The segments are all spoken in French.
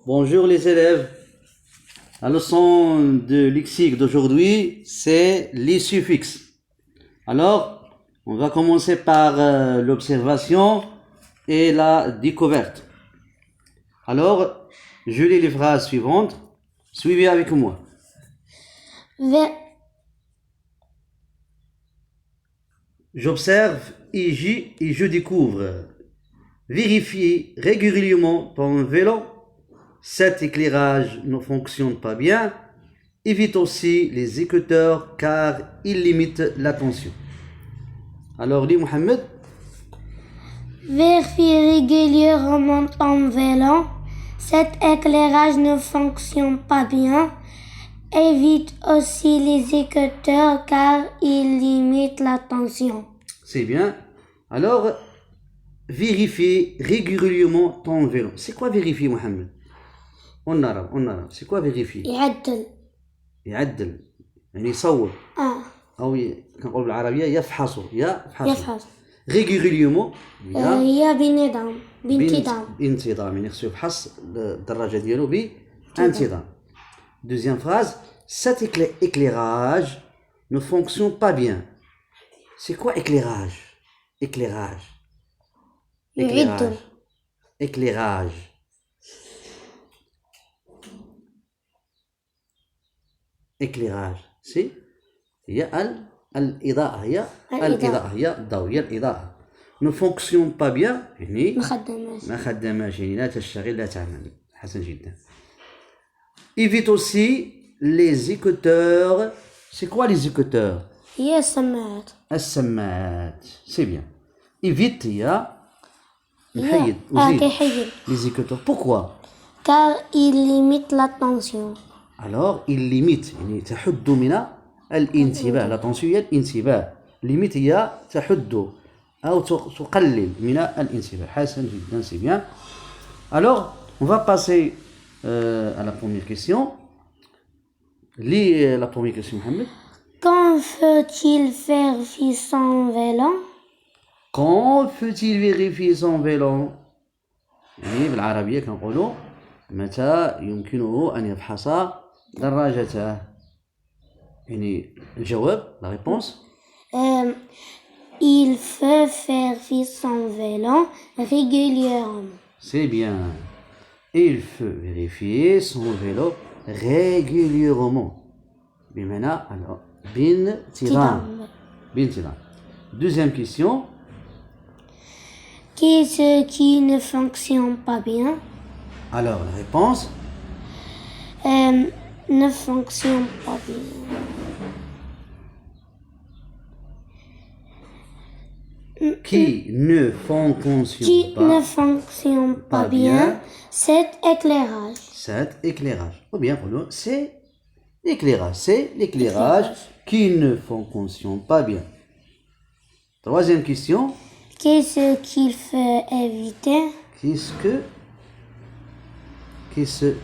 Bonjour les élèves. La leçon de lexique d'aujourd'hui, c'est les suffixes. Alors, on va commencer par l'observation et la découverte. Alors, je lis les phrases suivantes. Suivez avec moi. J'observe et je découvre. Vérifie régulièrement ton vélo. Cet éclairage ne fonctionne pas bien. Évite aussi les écouteurs car ils limitent l'attention. Alors, dis Mohamed. Vérifie régulièrement ton vélo. Cet éclairage ne fonctionne pas bien. Évite aussi les écouteurs car ils limitent l'attention. C'est bien. Alors, vérifie régulièrement ton vélo. C'est quoi vérifier, Mohamed? On arabe. C'est quoi vérifier? يعدل يعني يصور. أو كنقول بالعربية يفحص. régulièrement. هي بانتظام. يعني خصو يفحص الدراجة ديالو بانتظام. Deuxième phrase. Cet éclairage ne fonctionne pas bien. C'est quoi éclairage? Éclairage. c'est هي الإضاءة هي الضوء هي الإضاءة. ne fonctionne pas bien يعني ما خداماش يعني لا تشتغل لا تعمل. حسن جدا. Évite aussi les écouteurs. C'est quoi les écouteurs? هي السماعات. C'est bien. Évite هي نحيد كيحيد. les écouteurs. Pourquoi? car il limite l'attention. Alors il limite يعني تحد من الانتباه. l'attention هي الانتباه. limite هي تحد أو تقلل من الانتباه. حسن جدا. C'est bien. Alors on va passer à la première question. Lis la première question, Mohamed. Quand faut-il vérifier son vélo? Quand faut-il vérifier son vélo? يعني بالعربية كنقولوا متى يمكنه أن يفحص دراجته. يعني الجواب la réponse. Il faut vérifier son vélo régulièrement. C'est bien. Il faut vérifier son vélo régulièrement. بمعنى alors بانتظام. Deuxième question. Qu'est-ce qui ne fonctionne pas bien? Alors la réponse. Ne fonctionne pas bien. Qui ne fonctionne pas bien. Cet éclairage. Ou bien c'est l'éclairage. C'est l'éclairage qui ne fonctionne pas bien. Troisième question. Qu'est-ce qu'il faut éviter?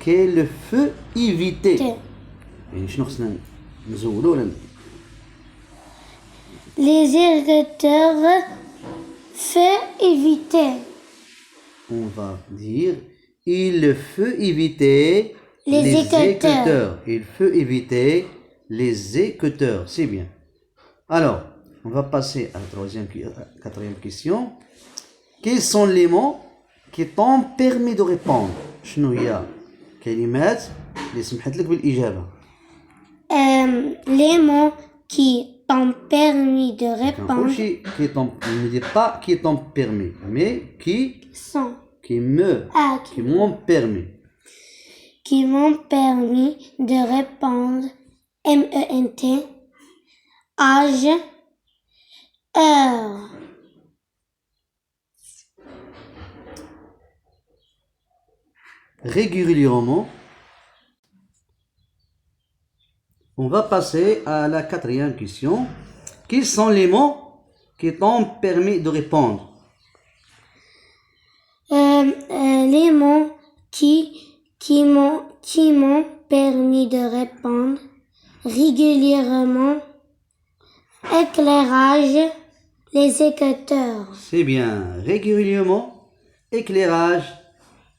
Qu'est le feu éviter? يعني شنو خصنا نزولو ولا les écouteurs faut éviter. On va dire il faut éviter les écouteurs. Il faut éviter les écouteurs. C'est bien. Alors, on va passer à la quatrième question. Quels sont les mots qui t'ont permis de répondre? شنو هي كلمات اللي سمحت لك بالإجابة؟ Les mots qui t'ont permis de répondre. Ne dis pas qui t'ont permis, mais qui m'ont permis. Qui m'ont permis de répondre. MENT. Âge. Heure. Régulièrement. On va passer à la quatrième question. Quels sont les mots qui t'ont permis de répondre? Les mots qui m'ont permis de répondre régulièrement. Éclairage. Les écouteurs. C'est bien. Régulièrement, éclairage,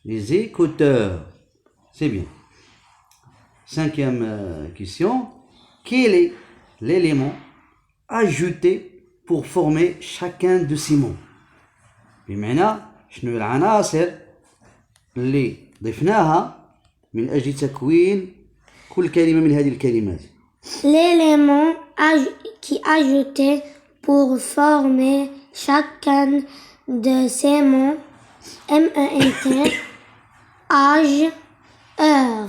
les écouteurs. C'est bien. Cinquième question. Quel est l'élément ajouté pour former chacun de ces mots؟ بمعنى شنو العناصر اللي ضفناها من أجل تكوين كل كلمة من هذه الكلمات. L'élément qui est ajouté pour former chacun de ces mots, MENT, âge, heure.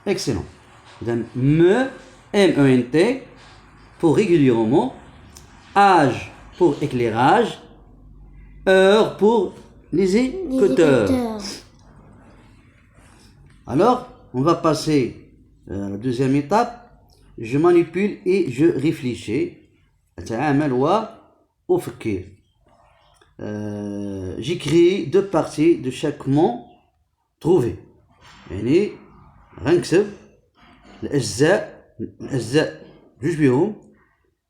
Excellent. Donc, MENT pour régulièrement, âge pour éclairage, heure pour les écouteurs. Alors, on va passer à la deuxième étape. Je manipule et je réfléchis. أتعامل وأفكر. J'écris deux parties de chaque mot trouvé. يعني غنكتب الأجزاء جوج بيهم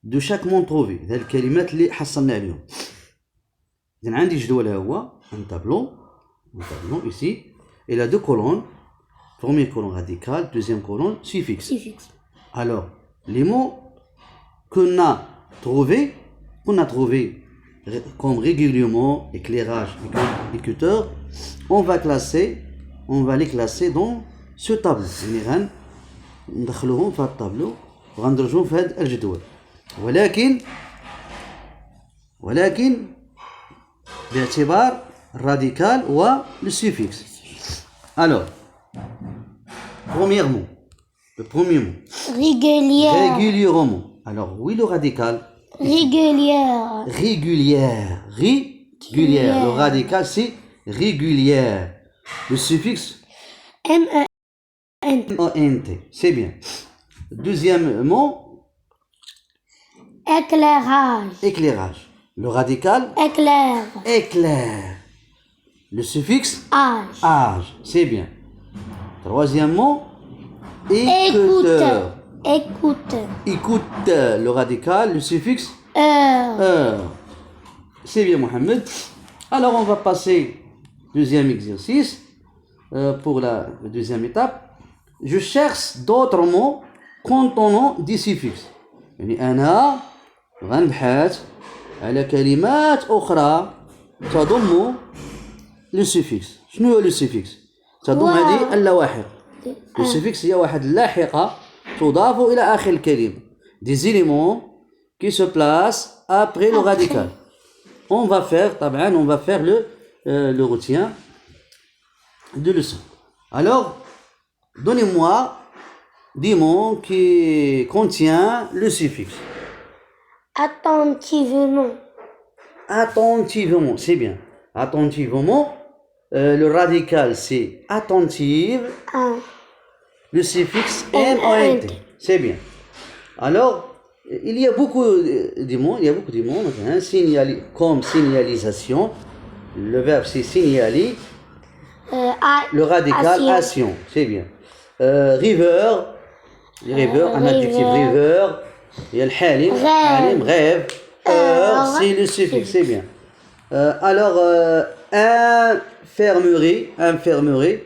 de chaque mot trouvé. هذه الكلمات اللي حصلنا عليهم. إذن عندي جدول هو un tableau ici. Il a deux colonnes. Première colonne radicale, deuxième colonne suffixe. Alors, les mots qu'on a trouvés comme régulièrement, éclairage, écouteur, on va les classer dans ce tableau. يعني غندخلوهم في هذا الطابلو وغندرجوهم في هذا الجدول. ولكن باعتبار الراديكال والسوفيكس. Alors, premièrement, le premier mot. Régulièrement. Alors, oui, le radical. Régulière. Le radical, c'est régulière. Le suffixe MENT. C'est bien. Deuxième mot. Éclairage. Le radical. Éclair. Le suffixe âge. C'est bien. Troisième mot. Écouteur. Écoute, le radical, le suffixe heure. C'est bien, Mohamed. Alors, on va passer deuxième exercice pour la deuxième étape. Je cherche d'autres mots contenant des suffixes. يعني أنا غنبحث على كلمات أخرى تضم le suffixe. شنو هو le suffixe؟ تضم هذه اللاحقة. Le suffixe هي واحد اللاحقة تضاف إلى آخر الكلمة. Des éléments qui se placent après le radical. On va faire le retien de leçon. Alors, donnez-moi des mots qui contiennent le suffixe. Attentivement, c'est bien. Attentivement, le radical c'est attentive. Le suffixe MENT. C'est bien. Alors, il y a beaucoup de mots, comme signalisation. Le verbe c'est signaler. Le radical action. C'est bien. River, un adjectif river. Il y a le halim, rêve. Heure, c'est le suffixe. C'est bien. Alors, infirmerie.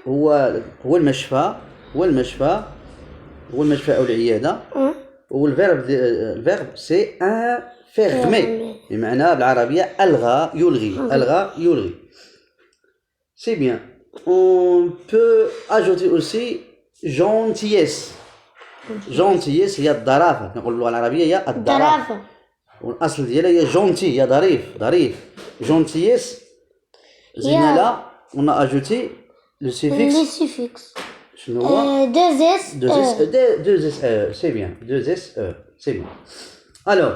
هو المشفى أو العيادة. والفيرب سي انفيرمي بمعنى بالعربية يلغي. C'est bien. On peut ajouter aussi gentillesse. Gentillesse هي الظرافة. نقول باللغة العربية هي الظرافة. والأصل ديالها هي جونتي، هي ظريف. Gentillesse. زينا لا on a ajouté le suffixe. Deux S, c'est bien. C'est bien. Alors,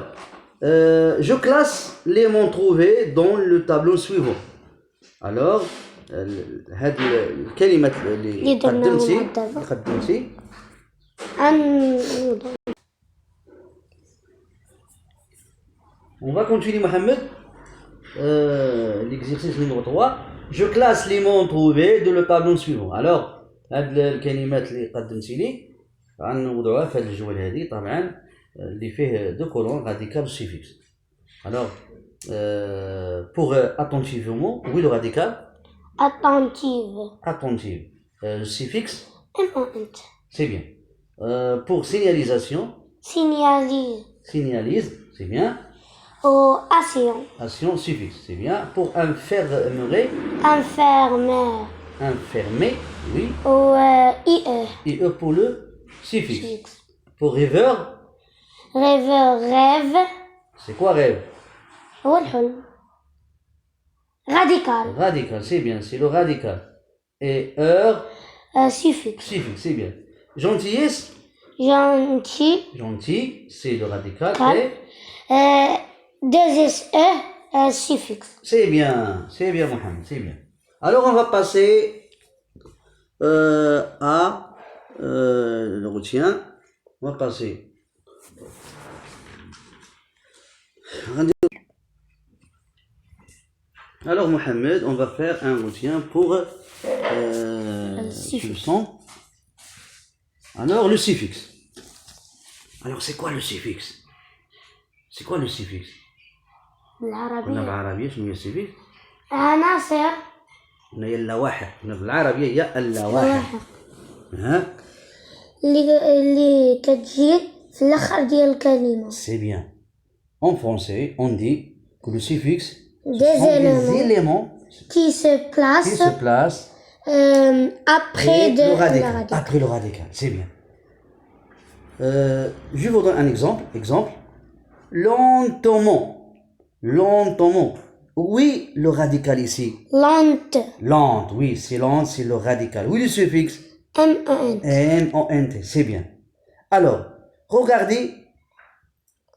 je classe les mots trouvés dans le tableau suivant. Alors, هاد الكلمات اللي قدمتي On va continuer, Mohamed. L'exercice numéro 3. Je classe les mots trouvés dans le tableau suivant. Alors, هاد الكلمات اللي قدمتي لي غنوضعوها في هاد الجوال هادي طبعا l'effet de colonne radical suffixe. Alors, pour attentivement, oui, le radical. Attentive. Attentive. Le suffixe, M-O-N-T. c'est bien. Pour signalisation, Signalise. signalise, c'est bien. Au action. Action suffixe, c'est bien. Pour infirmerie, Infirmière. enfermé, oui. Au IE. Et E pour le suffixe. Suffixe. Pour rêveur, Rêveur. Rêve. c'est quoi rêve? هو الحلم. Radical. Radical, c'est bien, c'est le radical. Et heure, Suffixe. suffixe, c'est bien. Gentillesse, Gentil. gentil, c'est le radical. Cal. Et Deux SE. Suffixe. c'est bien, Mohamed, c'est bien. Alors on va passer à le retien. On va passer. Alors Mohamed, on va faire un retien pour le son. Alors le suffixe. Alors c'est quoi le suffixe? C'est quoi le suffixe؟ قلنا بالعربية. بالعربية شنو هي السفيكس؟ عناصر. قلنا هي اللواحق، قلنا بالعربية هي اللواحق. ها؟ اللي كتجي في الآخر ديال الكلمة. C'est bien. En français, on dit que le suffixe Des sont éléments. des éléments Qui se qui se placent placent après et de le radical. la radical. Après le radical, c'est bien. Je vous donne un exemple. Exemple. Lentement. Lentement. Oui, le radical ici. Lente. Lente, oui, c'est lente, c'est le radical. Oui, le suffixe. M-E-N-T. N-O-N-T, c'est bien. Alors, regardez,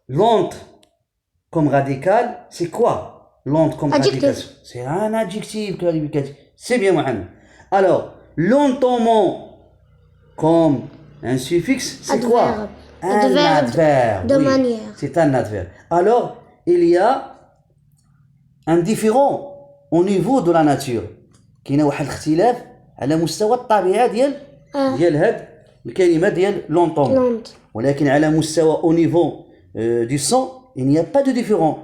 lente comme radical, c'est quoi? Lente comme Adjectif. radical. C'est un adjectif qualificatif. C'est bien, Mohamed. Alors, lentement comme un suffixe, c'est quoi? Adverbe. Un Adverbe adverbe. de oui, manière. c'est un adverbe. Alors, il y a un différent au niveau de la nature. كاين واحد الاختلاف على مستوى الطبيعة ديال هاد الكلمة ديال لونطوم. Lente. ولكن على مستوى au niveau du son, il n'y a pas de différent.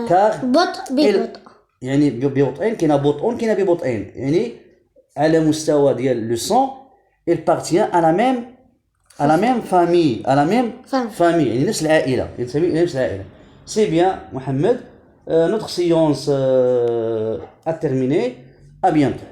car بطء ببطء. يعني ببطئين كاين بطء كاين ببطئين. يعني على مستوى ديال le son, il appartient à la même famille, à la même famille. يعني نفس العائلة. ينتمي نفس العائلة. C'est bien, Mohamed. Notre séance a terminé. À bientôt.